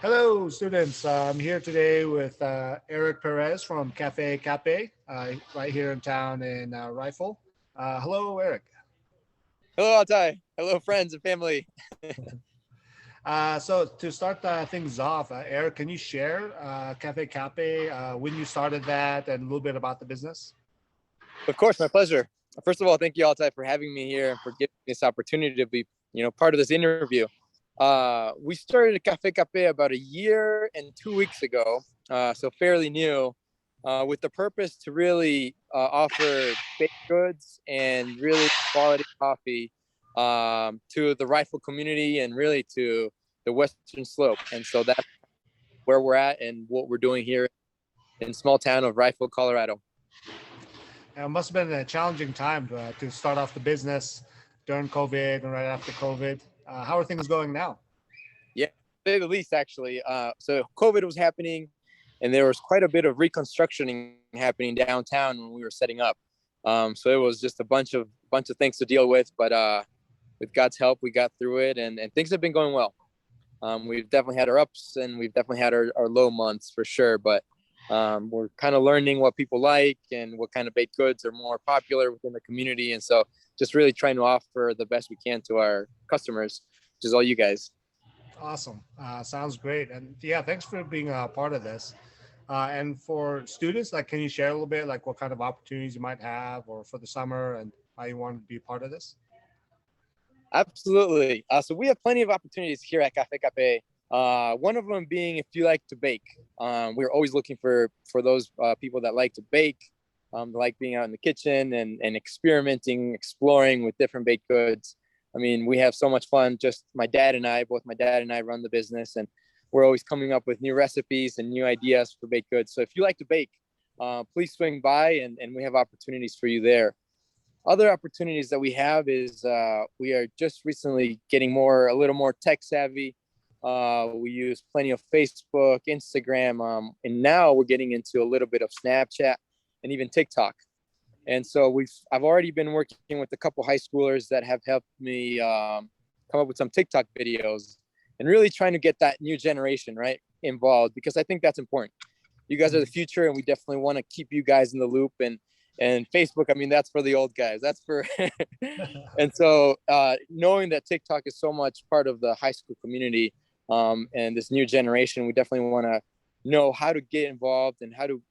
Hello, students. I'm here today with Erick Perez from Cafe Kape, right here in town in Rifle. Hello, Eric. Hello, Altai. Hello, friends and family. So to start things off, Eric, can you share Cafe Kape, when you started that, and a little bit about the business? Of course, my pleasure. First of all, thank you, Altai, for having me here and for giving me this opportunity to be, part of this interview. We started Cafe Kape about a year and 2 weeks ago, so fairly new, with the purpose to really offer baked goods and really quality coffee to the Rifle community and really to the Western Slope. And so that's where we're at and what we're doing here in small town of Rifle, Colorado. It must have been a challenging time to start off the business during COVID and right after COVID. How are things going now? Yeah, to say the least, actually. So COVID was happening, and there was quite a bit of reconstructing happening downtown when we were setting up. So it was just a bunch of things to deal with, but with God's help, we got through it, and things have been going well. We've definitely had our ups, and we've definitely had our low months for sure, but we're kind of learning what people like and what kind of baked goods are more popular within the community. And so just really trying to offer the best we can to our customers, which is all you guys. Awesome. Sounds great. And yeah, thanks for being a part of this. And for students, like, can you share a little bit, like, what kind of opportunities you might have, or for the summer, and how you want to be a part of this? Absolutely. So we have plenty of opportunities here at Cafe Cape. One of them being if you like to bake. We're always looking for those people that like to bake, like being out in the kitchen and experimenting, exploring with different baked goods. I mean, we have so much fun. Just both my dad and I run the business, and we're always coming up with new recipes and new ideas for baked goods. So if you like to bake, please swing by, and we have opportunities for you there. Other opportunities that we have is we are just recently getting a little more tech savvy. We use plenty of Facebook, Instagram, and now we're getting into a little bit of Snapchat and even TikTok. And so I've already been working with a couple high schoolers that have helped me come up with some TikTok videos and really trying to get that new generation right involved, because I think that's important. You guys are the future, and we definitely want to keep you guys in the loop. And Facebook, I mean, that's for the old guys. That's for and so knowing that TikTok is so much part of the high school community, and this new generation, we definitely want to know how to get involved and how to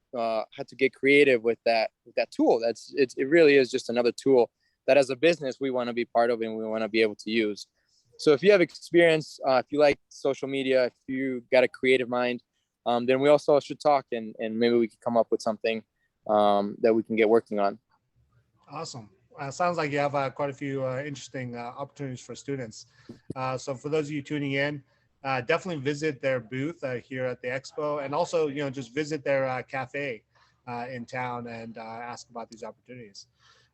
get creative with that tool. It really is just another tool that as a business we want to be part of and we want to be able to use. So if you have experience, if you like social media, if you got a creative mind, then we also should talk, and maybe we could come up with something that we can get working on. Awesome. Sounds like you have quite a few interesting opportunities for students. So for those of you tuning in, definitely visit their booth here at the expo, and also, just visit their cafe in town and ask about these opportunities.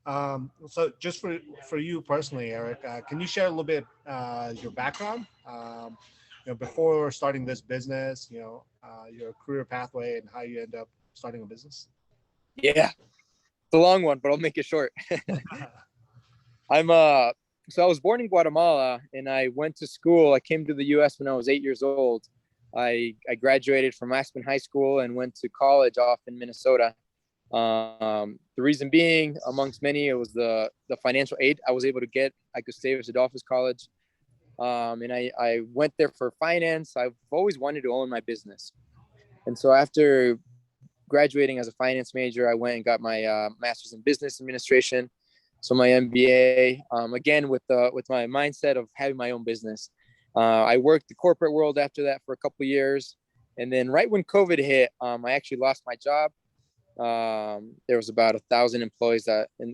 So just for you personally, Eric, can you share a little bit your background, before starting this business, your career pathway and how you end up starting a business? Yeah, it's a long one, but I'll make it short. I'm so I was born in Guatemala, and I went to school. I came to the US when I was 8 years old. I graduated from Aspen High School and went to college off in Minnesota. The reason being, amongst many, it was the financial aid I was able to get at Gustavus Adolphus College. And I went there for finance. I've always wanted to own my business. And so after graduating as a finance major, I went and got my master's in business administration. So my MBA, again, with my mindset of having my own business. I worked the corporate world after that for a couple of years. And then right when COVID hit, I actually lost my job. There was about 1,000 employees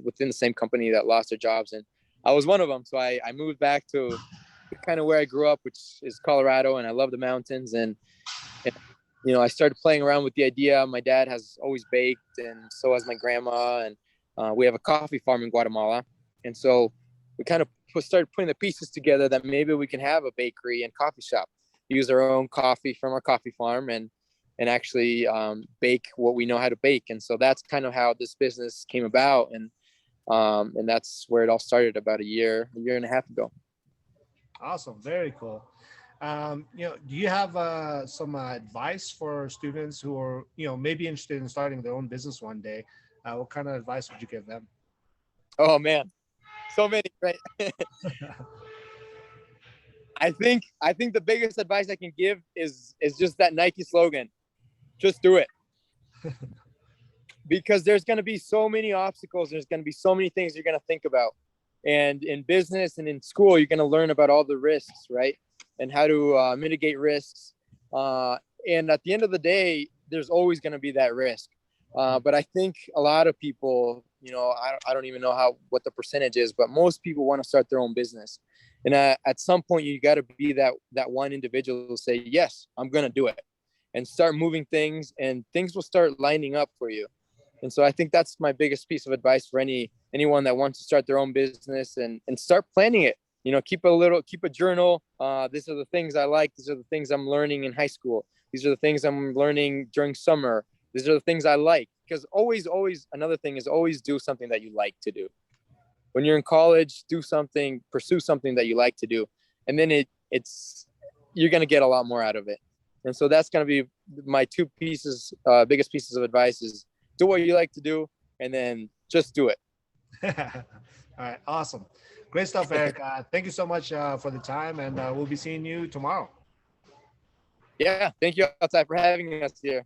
within the same company that lost their jobs. And I was one of them. So I moved back to kind of where I grew up, which is Colorado. And I love the mountains. And I started playing around with the idea. My dad has always baked, and so has my grandma. And we have a coffee farm in Guatemala. And so we kind of started putting the pieces together that maybe we can have a bakery and coffee shop, use our own coffee from our coffee farm, and actually bake what we know how to bake. And so that's kind of how this business came about. And that's where it all started about a year and a half ago. Awesome. Very cool. Do you have some advice for students who are, maybe interested in starting their own business one day? What kind of advice would you give them? Oh man, so many, right? I think the biggest advice I can give is just that Nike slogan, just do it. Because there's going to be so many obstacles. There's going to be so many things you're going to think about. And in business and in school, you're going to learn about all the risks, right? And how to mitigate risks. And at the end of the day, there's always going to be that risk. But I think a lot of people, I don't even know what the percentage is, but most people want to start their own business. And at some point, you got to be that one individual who say, yes, I'm going to do it, and start moving things, and things will start lining up for you. And so I think that's my biggest piece of advice for anyone that wants to start their own business, and start planning it. Keep a journal. These are the things I like. These are the things I'm learning in high school. These are the things I'm learning during summer. These are the things I like. Because always, another thing is always do something that you like to do. When you're in college, pursue something that you like to do. And then you're going to get a lot more out of it. And so that's going to be my two biggest pieces of advice is do what you like to do, and then just do it. All right. Awesome. Great stuff, Eric. Thank you so much for the time, and we'll be seeing you tomorrow. Yeah. Thank you outside for having us here.